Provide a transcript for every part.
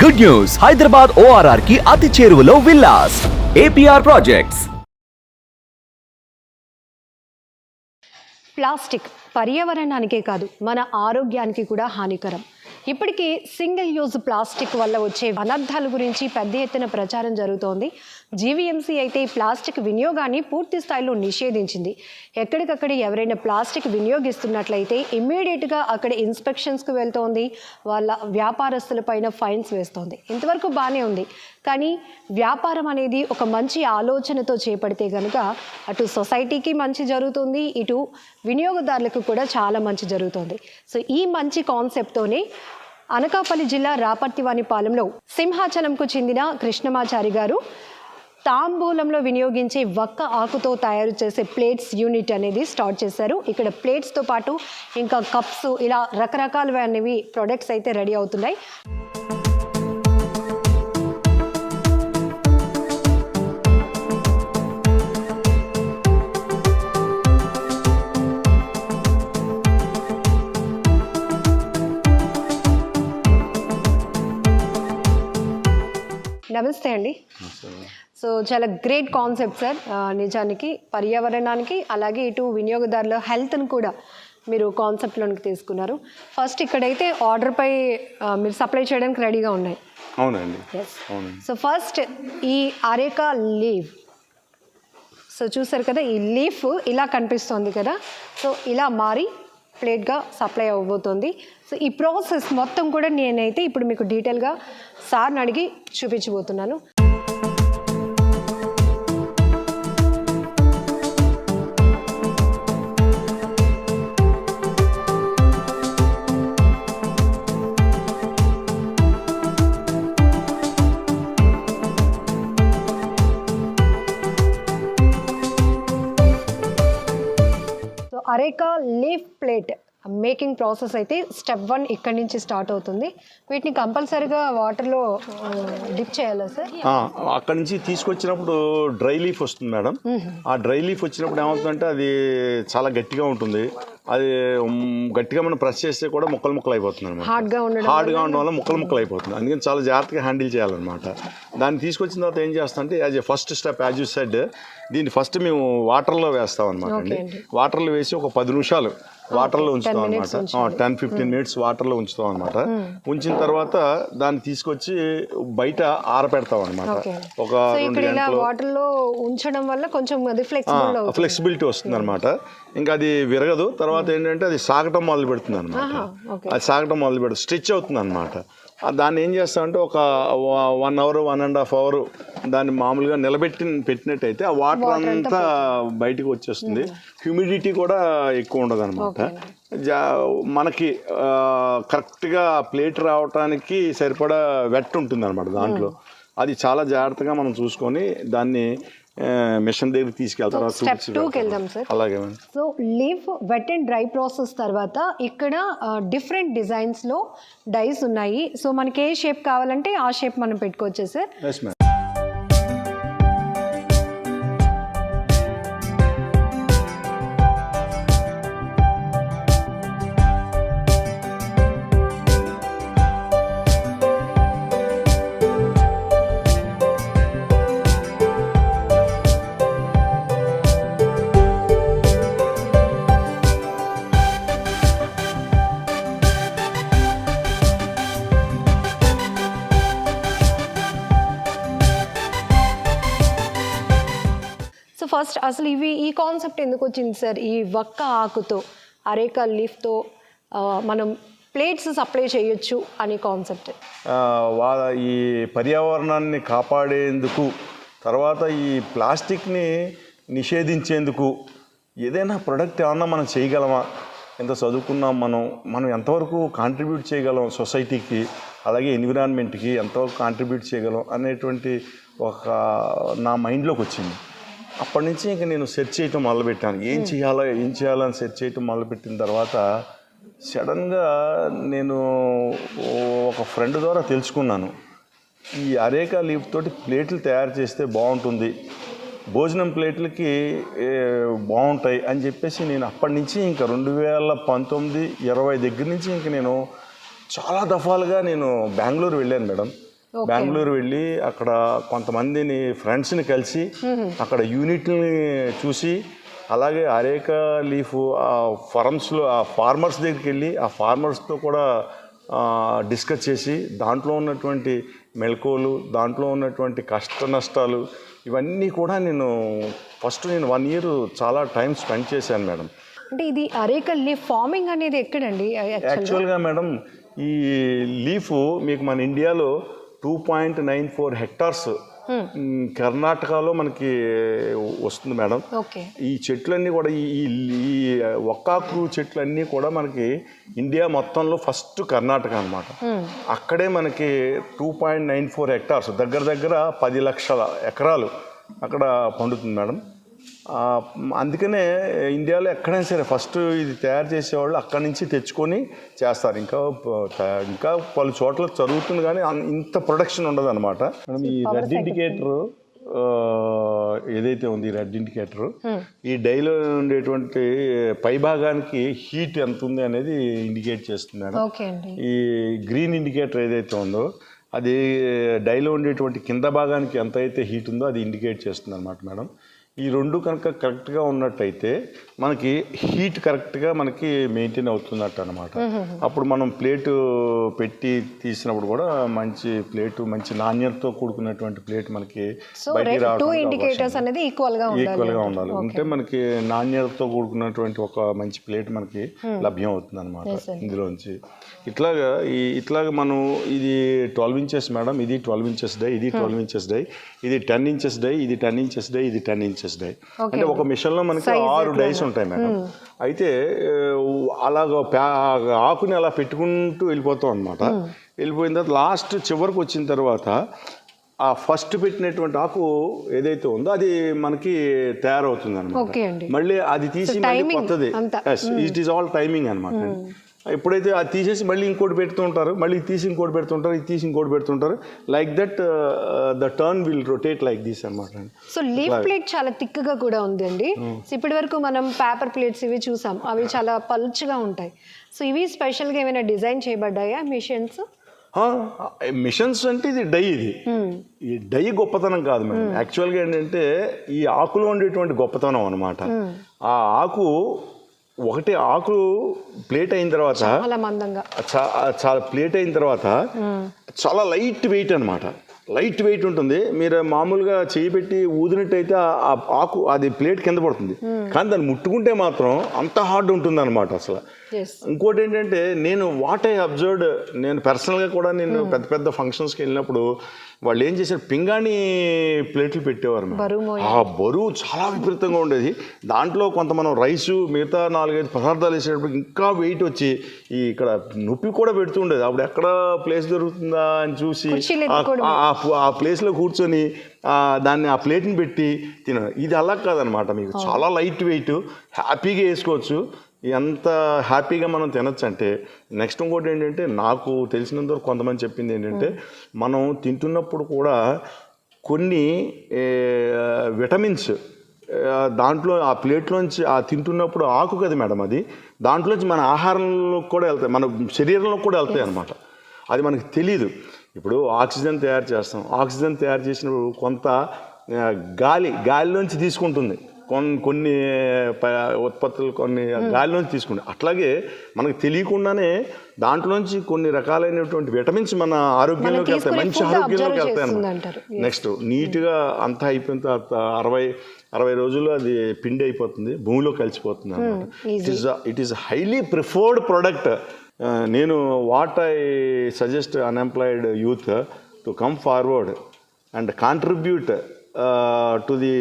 Good news, Hyderabad ORR కి అతి చేరువలో విల్లాస్. APR projects. ప్లాస్టిక్ పర్యావరణానికే కాదు మన ఆరోగ్యానికి కూడా హానికరం. ఇప్పటికీ సింగిల్ యూజ్ ప్లాస్టిక్ వల్ల వచ్చే అనర్థాల గురించి పెద్ద ఎత్తున ప్రచారం జరుగుతోంది. జీవీఎంసీ అయితే ప్లాస్టిక్ వినియోగాన్ని పూర్తి స్థాయిలో నిషేధించింది. ఎక్కడికక్కడ ఎవరైనా ప్లాస్టిక్ వినియోగిస్తున్నట్లయితే ఇమ్మీడియట్గా అక్కడ ఇన్స్పెక్షన్స్కి వెళ్తోంది, వాళ్ళ వ్యాపారస్తులపైన ఫైన్స్ వేస్తోంది. ఇంతవరకు బాగానే ఉంది. కానీ వ్యాపారం అనేది ఒక మంచి ఆలోచనతో చేపడితే కనుక అటు సొసైటీకి మంచి జరుగుతుంది, ఇటు వినియోగదారులకు కూడా చాలా మంచి జరుగుతుంది. సో ఈ మంచి కాన్సెప్ట్తోనే అనకాపల్లి జిల్లా రాపర్తివానిపాలెంలో సింహాచలంకు చెందిన కృష్ణమాచారి గారు తాంబూలంలో వినియోగించే వక్క ఆకుతో తయారు చేసే ప్లేట్స్ యూనిట్ అనేది స్టార్ట్ చేశారు. ఇక్కడ ప్లేట్స్తో పాటు ఇంకా కప్స్, ఇలా రకరకాలవి అనేవి ప్రొడక్ట్స్ అయితే రెడీ అవుతున్నాయి. నమస్తే అండి. సో చాలా గ్రేట్ కాన్సెప్ట్ సార్. నిజానికి పర్యావరణానికి అలాగే ఇటు వినియోగదారుల హెల్త్ను కూడా మీరు కాన్సెప్ట్లోనికి తీసుకున్నారు. ఫస్ట్ ఇక్కడైతే ఆర్డర్పై మీరు సప్లై చేయడానికి రెడీగా ఉన్నాయి. అవునండి. సో ఫస్ట్ ఈ అరేకా లీవ్, సో చూసారు కదా, ఈ లీఫ్ ఇలా కనిపిస్తుంది కదా, సో ఇలా మారి ప్లేట్గా సప్లై అవ్వబోతుంది. సో ఈ ప్రాసెస్ మొత్తం కూడా నేనైతే ఇప్పుడు మీకు డీటెయిల్గా సార్ని అడిగి చూపించబోతున్నాను. So areca leaf plate making process అయితే స్టెప్ 1 ఇక్కడి నుంచి స్టార్ట్ అవుతుంది. వీటిని కంపల్సరీగా వాటర్లో డిప్ చేయాలా సార్? అక్కడి నుంచి తీసుకొచ్చినప్పుడు డ్రై లీఫ్ వస్తుంది మేడం. ఆ డ్రై లీఫ్ వచ్చినప్పుడు ఏమవుతుందంటే అది చాలా గట్టిగా ఉంటుంది. అది గట్టిగా మనం ప్రెస్ చేస్తే కూడా ముక్కలు అయిపోతుంది అనమాట. హార్డ్గా ఉండడం వల్ల ముక్కలు అయిపోతుంది. అందుకని చాలా జాగ్రత్తగా హ్యాండిల్ చేయాలన్నమాట. దాన్ని తీసుకొచ్చిన తర్వాత ఏం చేస్తామంటే as a first step, as you said, దీన్ని ఫస్ట్ మేము వాటర్లో వేస్తాం అనమాట అండి. వాటర్లో వేసి ఒక 10 నిమిషాలు వాటర్లో ఉంచుతాం అనమాట. 10-15 మినిట్స్ వాటర్లో ఉంచుతాం అనమాట. ఉంచిన తర్వాత దాన్ని తీసుకొచ్చి బయట ఆరపెడతాం అనమాట. ఒక 2 గంటలు వాటర్లో ఉంచడం వల్ల కొంచెం ఫ్లెక్సిబిలిటీ వస్తుంది అనమాట. ఇంకా అది విరగదు. తర్వాత ఏంటంటే అది సాగటం మొదలు పెడుతుంది అనమాట. అది సాగటం మొదలు పెడుతుంది, స్ట్రెచ్ అవుతుంది అనమాట. దాన్ని ఏం చేస్తామంటే ఒక 1 అవర్ 1.5 అవర్ దాన్ని మామూలుగా పెట్టినట్టయితే ఆ వాటర్ అంతా బయటకు వచ్చేస్తుంది. హ్యూమిడిటీ కూడా ఎక్కువ ఉండదు అనమాట. మనకి కరెక్ట్గా ప్లేట్ రావటానికి సరిపడా వెట్ ఉంటుంది అనమాట దాంట్లో. అది చాలా జాగ్రత్తగా మనం చూసుకొని దాన్ని మిషన్ దగ్గర తీసుకెళ్తారు. స్టెప్ 2కి వెళ్దాం సార్. అలాగే. So leaf wet and dry process తర్వాత ఇక్కడ డిఫరెంట్ డిజైన్స్లో డైస్ ఉన్నాయి. సో మనకి ఏ షేప్ కావాలంటే ఆ షేప్ మనం పెట్టుకోవచ్చు సార్. Yes ma'am. ఫస్ట్ అసలు ఈ కాన్సెప్ట్ ఎందుకు వచ్చింది సార్? ఈ వక్క ఆకుతో, అరేకా లీఫ్తో మనం ప్లేట్స్ సప్లై చేయొచ్చు అనే కాన్సెప్ట్. ఈ పర్యావరణాన్ని కాపాడేందుకు, తర్వాత ఈ ప్లాస్టిక్ని నిషేధించేందుకు ఏదైనా ప్రొడక్ట్ ఏమన్నా మనం చేయగలమా? ఎంత చదువుకున్నాం మనం ఎంతవరకు కాంట్రిబ్యూట్ చేయగలం సొసైటీకి, అలాగే ఎన్విరాన్మెంట్కి ఎంతవరకు కాంట్రిబ్యూట్ చేయగలం అనేటువంటి ఒక నా మైండ్లోకి వచ్చింది. అప్పటి నుంచి ఇంకా నేను సెర్చ్ చేయటం మొదలుపెట్టాను. ఏం చేయాలని సెర్చ్ చేయటం మొదలుపెట్టిన తర్వాత సడన్గా నేను ఒక ఫ్రెండ్ ద్వారా తెలుసుకున్నాను, ఈ అరేకా లీఫ్ తోటి ప్లేట్లు తయారు చేస్తే బాగుంటుంది, భోజనం ప్లేట్లకి బాగుంటాయి అని చెప్పేసి నేను అప్పటి నుంచి ఇంకా 2019-20 దగ్గర నుంచి ఇంక నేను చాలా దఫాలుగా నేను బెంగళూరు వెళ్ళాను మేడం. బెంగళూరు వెళ్ళి అక్కడ కొంతమందిని ఫ్రెండ్స్ని కలిసి అక్కడ యూనిట్ని చూసి, అలాగే అరేకా లీఫ్ ఆ ఫార్మ్స్లో ఆ ఫార్మర్స్ దగ్గరికి వెళ్ళి ఆ ఫార్మర్స్తో కూడా డిస్కస్ చేసి దాంట్లో ఉన్నటువంటి మెళకువలు, దాంట్లో ఉన్నటువంటి కష్ట నష్టాలు ఇవన్నీ కూడా నేను 1 year చాలా టైం స్పెండ్ చేశాను మేడం. అంటే ఇది అరేకా లీఫ్ ఫార్మింగ్ అనేది ఎక్కడండి? యాక్చువల్గా మేడం ఈ లీఫ్ మీకు మన ఇండియాలో 2.94 hectares కర్ణాటకలో మనకి వస్తుంది మేడం. ఈ చెట్లన్నీ కూడా ఈ ఒక్కాకు చెట్లన్నీ కూడా మనకి ఇండియా మొత్తంలో ఫస్ట్ కర్ణాటక అనమాట. అక్కడే మనకి 2.94 hectares దగ్గర 10 లక్షల ఎకరాలు అక్కడ పండుతుంది మేడం. అందుకనే ఇండియాలో ఎక్కడైనా సరే ఫస్ట్ ఇది తయారు చేసేవాళ్ళు అక్కడి నుంచి తెచ్చుకొని చేస్తారు. ఇంకా పలు చోట్ల జరుగుతుంది కానీ ఇంత ప్రొడక్షన్ ఉండదు అనమాట. మనం ఈ రెడ్ ఇండికేటర్ ఏదైతే ఉంది, రెడ్ ఇండికేటర్ ఈ డైలో ఉండేటువంటి పై భాగానికి హీట్ ఎంత ఉంది అనేది ఇండికేట్ చేస్తుంది మేడం. ఈ గ్రీన్ ఇండికేటర్ ఏదైతే ఉందో అది డైలో ఉండేటువంటి కింద భాగానికి ఎంత అయితే హీట్ ఉందో అది ఇండికేట్ చేస్తుంది అనమాట మేడం. ఈ రెండు కనుక కరెక్ట్గా ఉన్నట్టయితే మనకి హీట్ కరెక్ట్గా మనకి మెయింటైన్ అవుతున్నట్టు అనమాట. అప్పుడు మనం ప్లేటు పెట్టి తీసినప్పుడు కూడా మంచి ప్లేటు, మంచి నాణ్యతతో కూడుకున్నటువంటి ప్లేట్ మనకి బయటికి రావడం ఈక్వల్గా ఉండాలి. అంటే మనకి నాణ్యతతో కూడుకున్నటువంటి ఒక మంచి ప్లేట్ మనకి లభ్యం అవుతుంది అనమాట ఇందులోంచి. ఇట్లాగా మనం ఇది 12 inches మేడం, ఇది 12 inches డై, ఇది 12 inches డై, ఇది 10 inches డై, ఇది 10 inches డై, ఇది 10 inches డై. అంటే ఒక మిషన్లో మనకి 6 డైస్ ఉంటాయి మేడం. అయితే అలాగ ఆకుని అలా పెట్టుకుంటూ వెళ్ళిపోతాం అనమాట. వెళ్ళిపోయిన తర్వాత లాస్ట్ చివరికి వచ్చిన తర్వాత ఆ ఫస్ట్ పెట్టినటువంటి ఆకు ఏదైతే ఉందో అది మనకి తయారవుతుంది అనమాట. మళ్ళీ అది తీసి మళ్ళీ కొత్తది, ఇట్ ఈస్ ఆల్ టైమింగ్ అనమాట. ఎప్పుడైతే అది తీసేసి మళ్ళీ ఇంకోటి పెడుతుంటారు, మళ్ళీ తీసి ఇంకోటి పెడుతుంటారు, ఇది తీసి ఇంకోటి పెడుతుంటారు. Like that the turn will rotate like this అనమాట. సో లీఫ్ ప్లేట్ చాలా థిక్గా కూడా ఉందండి. ఇప్పటి వరకు మనం పేపర్ ప్లేట్స్ ఇవి చూసాం, అవి చాలా పలుచగా ఉంటాయి. సో ఇవి స్పెషల్గా ఏమైనా డిజైన్ చేయబడ్డాయా మిషన్స్? మిషన్స్ అంటే ఇది డై, ఈ డై గొప్పతనం కాదు మేడం. యాక్చువల్గా ఏంటంటే ఈ ఆకులో ఉండేటువంటి గొప్పతనం అనమాట. ఆ ఆకు ఒకటి ఆకు ప్లేట్ అయిన తర్వాత చాలా ప్లేట్ అయిన తర్వాత చాలా లైట్ వెయిట్ అనమాట. లైట్ వెయిట్ ఉంటుంది. మీరు మామూలుగా చేయి పెట్టి ఊదినట్టయితే ఆ ఆకు అది ప్లేట్ కింద పడుతుంది, కానీ దాన్ని ముట్టుకుంటే మాత్రం అంత హార్డ్ ఉంటుంది అనమాట అసలు. ఇంకోటి ఏంటంటే వాట్ ఐ అబ్జర్వ్డ్, నేను పర్సనల్గా కూడా పెద్ద పెద్ద ఫంక్షన్స్కి వెళ్ళినప్పుడు వాళ్ళు ఏం చేశారు, పింగాణి ప్లేట్లు పెట్టేవారు. ఆ బరువు చాలా విపరీతంగా ఉండేది. దాంట్లో కొంత మనం రైసు మిగతా 4-5 పదార్థాలు వేసేటప్పుడు ఇంకా వెయిట్ వచ్చి ఇక్కడ నొప్పి కూడా పెడుతూ ఉండేది. అప్పుడు ఎక్కడ ప్లేస్ దొరుకుతుందా అని చూసి ఆ ప్లేస్లో కూర్చొని దాన్ని ఆ ప్లేట్ని పెట్టి తినడం. ఇది అలా కాదనమాట, మీకు చాలా లైట్ వెయిట్, హ్యాపీగా వేసుకోవచ్చు. ఎంత హ్యాపీగా మనం తినచ్చు అంటే. నెక్స్ట్ ఇంకోటి ఏంటంటే నాకు తెలిసినంత కొంతమంది చెప్పింది ఏంటంటే, మనం తింటున్నప్పుడు కూడా కొన్ని విటమిన్స్ దాంట్లో ఆ ప్లేట్లోంచి తింటున్నప్పుడు ఆకు కదా మేడం, అది దాంట్లోంచి మన ఆహారంలో కూడా వెళ్తాయి, మన శరీరంలో కూడా వెళ్తాయి అనమాట. అది మనకు తెలీదు. ఇప్పుడు ఆక్సిజన్ తయారు చేస్తాం, ఆక్సిజన్ తయారు చేసినప్పుడు కొంత గాలిలోంచి తీసుకుంటుంది, కొన్ని ఉత్పత్తులు కొన్ని గాలిలోంచి తీసుకుంటాం. అట్లాగే మనకు తెలియకుండానే దాంట్లోంచి కొన్ని రకాలైనటువంటి విటమిన్స్ మన ఆరోగ్యంలోకి వెళ్తాయి, మంచి ఆరోగ్యంలోకి వెళ్తాయి అన్నమాట. నెక్స్ట్ నీట్గా అంతా అయిపోయిన తర్వాత 60 రోజుల్లో అది పిండి అయిపోతుంది, భూమిలో కలిసిపోతుంది అన్నమాట. It is highly preferred product. నేను what I suggest unemployed youth to come forward and contribute to the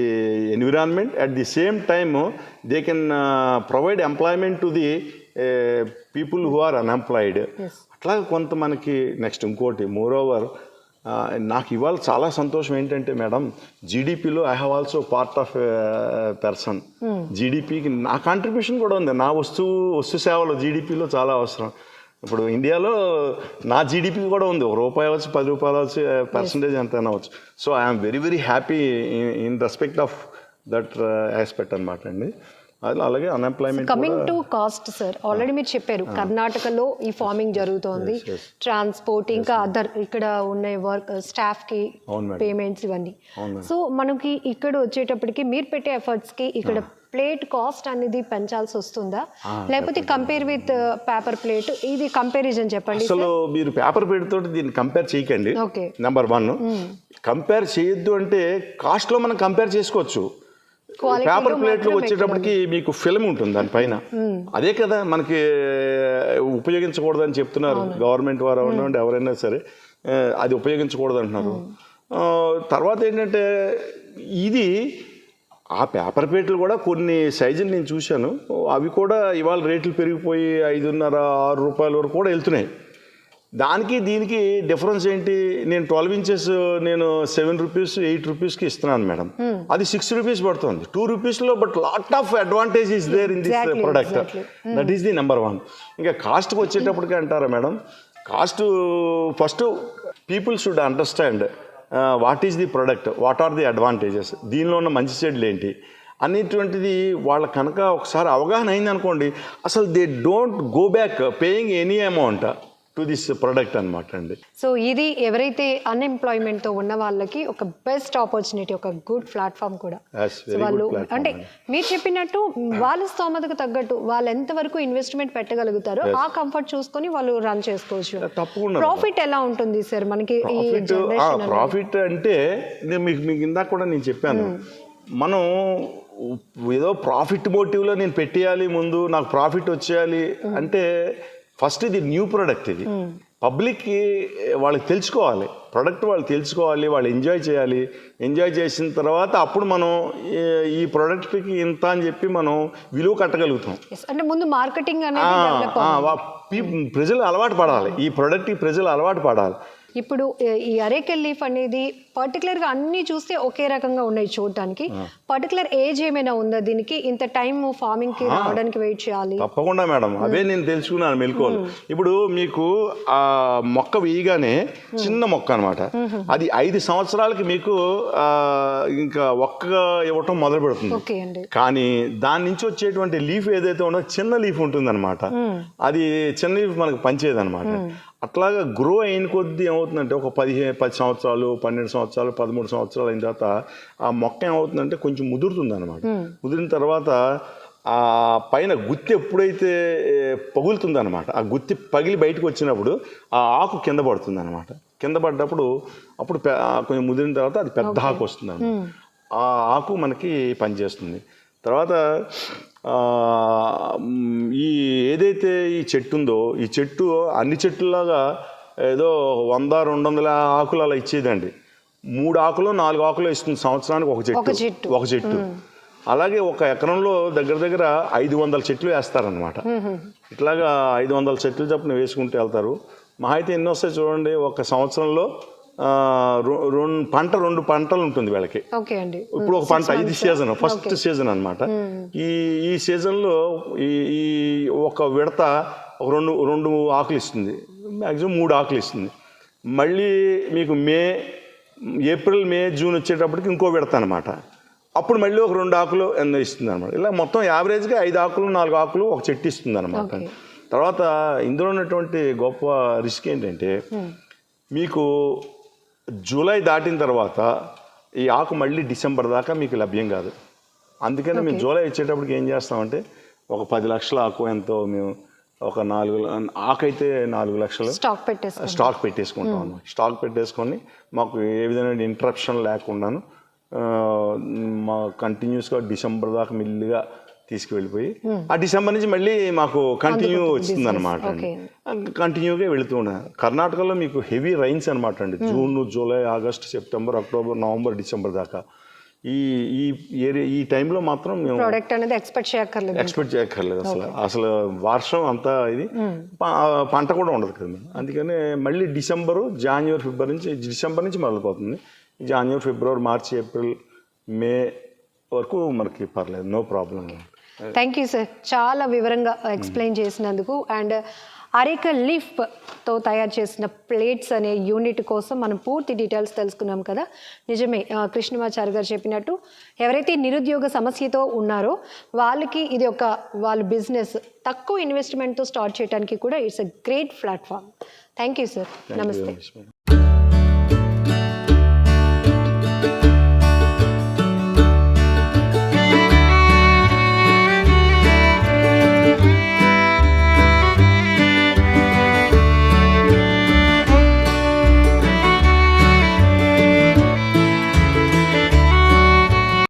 environment. At the same time they can provide employment to the people who are unemployed. అట్లా కొంత మనకి. Next ఇంకోటి more over నాకు ఇవాళ చాలా సంతోషం ఏంటంటే మేడం, జీడిపిలో I have also part of person. జీడిపికి నా కాంట్రిబ్యూషన్ కూడా ఉంది. నా వస్తు సేవలు జీడిపిలో చాలా అవసరం. ఇప్పుడు ఇండియాలో నా జీడిపి కూడా ఉంది, ₹1 అవచ్చు, ₹10 అవచ్చు, పర్సంటేజ్ ఎంత అవచ్చు. So I'm very very happy in respect of that aspect అనమాట అండి. అలాగే unemployment. Coming to cost sir, already మీరు చెప్పారు కర్ణాటకలో ఈ ఫార్మింగ్ జరుగుతోంది, ట్రాన్స్పోర్ట్ ఇంకా అదర్ ఇక్కడ ఉన్న వర్క్ స్టాఫ్ కి పేమెంట్స్ ఇవన్నీ. సో మనకి ఇక్కడ వచ్చేటప్పటికి మీరు పెట్టే ఎఫర్ట్స్ కి ఇక్కడ ప్లేట్ కాస్ట్ అనేది పెంచాల్సి వస్తుందా, లేకపోతే కంపేర్ విత్ పేపర్ ప్లేట్, ఇది కంపారిజన్ చెప్పండి. అసలు మీరు పేపర్ ప్లేట్ తోటి దీన్ని కంపేర్ చేయకండి. ఓకే, నెంబర్ 1 కంపేర్ చేయొద్దు. అంటే కాస్ట్ లో మనం కంపేర్ చేసుకోవచ్చు. పేపర్ ప్లేట్లు వచ్చేటప్పటికి మీకు ఫిల్మ్ ఉంటుంది దానిపైన, అదే కదా మనకి ఉపయోగించకూడదని చెప్తున్నారు గవర్నమెంట్ వారు అవ్వండి ఎవరైనా సరే, అది ఉపయోగించకూడదు అంటున్నారు. తర్వాత ఏంటంటే ఇది ఆ పేపర్ ప్లేట్లు కూడా కొన్ని సైజులు నేను చూశాను, అవి కూడా ఇవాళ రేట్లు పెరిగిపోయి 5.5-6 రూపాయల వరకు కూడా వెళ్తున్నాయి. దానికి దీనికి డిఫరెన్స్ ఏంటి? నేను 12 ఇంచెస్ నేను 7 రూపీస్ 8 రూపీస్కి ఇస్తున్నాను మేడం, అది 6 రూపీస్ పడుతుంది, 2 రూపీస్లో. But lot of advantage is there in this product. That is the number 1. ఇంకా కాస్ట్కి వచ్చేటప్పటికి అంటారా madam, cost first people should understand what is the product, what are the advantages, దీనిలో ఉన్న మంచి చెడులు ఏంటి అనేటువంటిది వాళ్ళ కనుక ఒకసారి అవగాహన అయిందనుకోండి, అసలు they don't go back paying any amount to this product అనమాట అండి. సో ఇది ఎవరైతే అన్ఎంప్లాయ్మెంట్తో ఉన్న వాళ్ళకి ఒక బెస్ట్ ఆపర్చునిటీ, ఒక గుడ్ ప్లాట్ఫామ్ కూడా. వాళ్ళు అంటే మీరు చెప్పినట్టు వాళ్ళ స్తోమతకు తగ్గట్టు వాళ్ళు ఎంతవరకు ఇన్వెస్ట్మెంట్ పెట్టగలుగుతారో ఆ కంఫర్ట్ చూసుకొని వాళ్ళు రన్ చేసుకోవచ్చు. తప్పకుండా. ప్రాఫిట్ ఎలా ఉంటుంది సార్ మనకి? ప్రాఫిట్ అంటే మీకు ఇందాక కూడా నేను చెప్పాను, మనం ఏదో ప్రాఫిట్ మోటివ్లో నేను పెట్టేయాలి, ముందు నాకు ప్రాఫిట్ వచ్చేయాలి అంటే ఫస్ట్ ఇది న్యూ ప్రోడక్ట్, ఇది పబ్లిక్కి వాళ్ళకి తెలుసుకోవాలి, ప్రోడక్ట్ వాళ్ళు తెలుసుకోవాలి, వాళ్ళు ఎంజాయ్ చేయాలి. ఎంజాయ్ చేసిన తర్వాత అప్పుడు మనం ఈ ప్రోడక్ట్కి ఇంత అని చెప్పి మనం విలువ కట్టగలుగుతాం. అంటే ముందు మార్కెటింగ్ అనేది ప్రజలు అలవాటు పడాలి, ఈ ప్రోడక్ట్కి ప్రజలు అలవాటు పడాలి. ఇప్పుడు ఈ అరేకా లీఫ్ అనేది పర్టికులర్గా అన్ని చూస్తే ఒకే రకంగా ఉన్నాయి చూడటానికి, పర్టికులర్ ఏజ్ ఏమైనా ఉందా దీనికి? ఇంత టైం ఫార్మింగ్ కి రావడానికి వెయిట్ చేయాలి? తప్పకుండా మేడం, అవే నేను తెలుసుకున్నాను మెలకువలు. ఇప్పుడు మీకు ఆ మొక్క వేయగానే చిన్న మొక్క అనమాట, అది 5 సంవత్సరాలకి మీకు ఇంకా ఒక్క ఇవ్వటం మొదలు పెడుతుంది. కానీ దాని నుంచి వచ్చేటువంటి లీఫ్ ఏదైతే ఉందో చిన్న లీఫ్ ఉంటుంది అనమాట, అది చిన్న లీఫ్ మనకు పనిచేయదనమాట. అట్లాగా గ్రో అయిన కొద్దీ ఏమవుతుందంటే ఒక 10 సంవత్సరాలు 12 సంవత్సరాలు 13 సంవత్సరాలు అయిన తర్వాత ఆ మొక్క ఏమవుతుందంటే కొంచెం ముదురుతుంది అనమాట. ముదిరిన తర్వాత ఆ పైన గుత్తి ఎప్పుడైతే పగులుతుంది అనమాట, ఆ గుత్తి పగిలి బయటకు వచ్చినప్పుడు ఆ ఆకు కింద పడుతుంది అనమాట. కింద పడ్డప్పుడు అప్పుడు కొంచెం ముదిరిన తర్వాత అది పెద్ద ఆకు వస్తుంది అనమాట. ఆ ఆకు మనకి పనిచేస్తుంది. తర్వాత ఈ ఏదైతే ఈ చెట్టు ఉందో, ఈ చెట్టు అన్ని చెట్టులాగా ఏదో 100-200 ఆకులు అలా ఇచ్చేదండి. 3 ఆకులు 4 ఆకులు ఇస్తుంది సంవత్సరానికి ఒక చెట్టు. అలాగే ఒక ఎకరంలో దగ్గర దగ్గర 500 చెట్లు వేస్తారనమాట. ఇట్లాగా 500 చెట్లు చొప్పున వేసుకుంటూ వెళ్తారు. మహా అయితే ఎన్ని వస్తాయి చూడండి, ఒక సంవత్సరంలో 2 పంటలు ఉంటుంది వీళ్ళకి. ఇప్పుడు ఒక పంట, ఇది సీజన్, ఫస్ట్ సీజన్ అనమాట. ఈ సీజన్లో ఈ ఒక విడత ఒక 2 ఆకులు ఇస్తుంది, మ్యాక్సిమం 3 ఆకులు ఇస్తుంది. మళ్ళీ మీకు ఏప్రిల్ మే జూన్ వచ్చేటప్పటికి ఇంకో విడత అనమాట, అప్పుడు మళ్ళీ ఒక 2 ఆకులు ఎన్నో ఇస్తుంది అనమాట. ఇలా మొత్తం యావరేజ్గా 5 ఆకులు 4 ఆకులు ఒక చెట్టు ఇస్తుంది అనమాట. తర్వాత ఇందులో ఉన్నటువంటి గొప్ప రిస్క్ ఏంటంటే, మీకు జూలై దాటిన తర్వాత ఈ ఆకు మళ్ళీ డిసెంబర్ దాకా మీకు లభ్యం కాదు. అందుకని మేము జూలై వచ్చేటప్పటికి ఏం చేస్తామంటే ఒక 10 లక్షల ఆకు ఎంతో మేము ఒక 4 ఆకు అయితే 4 లక్షలు స్టాక్ పెట్టేసుకుంటాం అన్నమాట. స్టాక్ పెట్టేసుకొని మాకు ఏ విధమైన ఇంటరప్షన్ లేకుండాను మా కంటిన్యూస్గా డిసెంబర్ దాకా మిల్లిగా తీసుకువెళ్ళిపోయి ఆ డిసెంబర్ నుంచి మళ్ళీ మాకు కంటిన్యూ వచ్చింది అనమాట అండి. కంటిన్యూగా వెళుతూ ఉన్నాను. కర్ణాటకలో మీకు హెవీ రైన్స్ అనమాట అండి, June July August September October November December దాకా. ఈ టైంలో మాత్రం మేము ఎక్స్పెక్ట్ చేయక్కర్లేదు అసలు వర్షం అంతా ఇది పంట కూడా ఉండదు కదా. అందుకనే మళ్ళీ జనవరి ఫిబ్రవరి నుంచి డిసెంబర్ నుంచి మొదలుపోతుంది. జనవరి ఫిబ్రవరి మార్చి ఏప్రిల్ మే వరకు మనకి పర్లేదు, no problem. Thank you sir, చాలా వివరంగా ఎక్స్ప్లెయిన్ చేసినందుకు. అండ్ అరేక లీఫ్తో తయారు చేసిన ప్లేట్స్ అనే యూనిట్ కోసం మనం పూర్తి డీటెయిల్స్ తెలుసుకున్నాం కదా. నిజమే, కృష్ణమాచారి గారు చెప్పినట్టు ఎవరైతే నిరుద్యోగ సమస్యతో ఉన్నారో వాళ్ళకి ఇది వాళ్ళ బిజినెస్ తక్కువ ఇన్వెస్ట్మెంట్తో స్టార్ట్ చేయడానికి కూడా it's a great platform. Thank you sir. నమస్తే.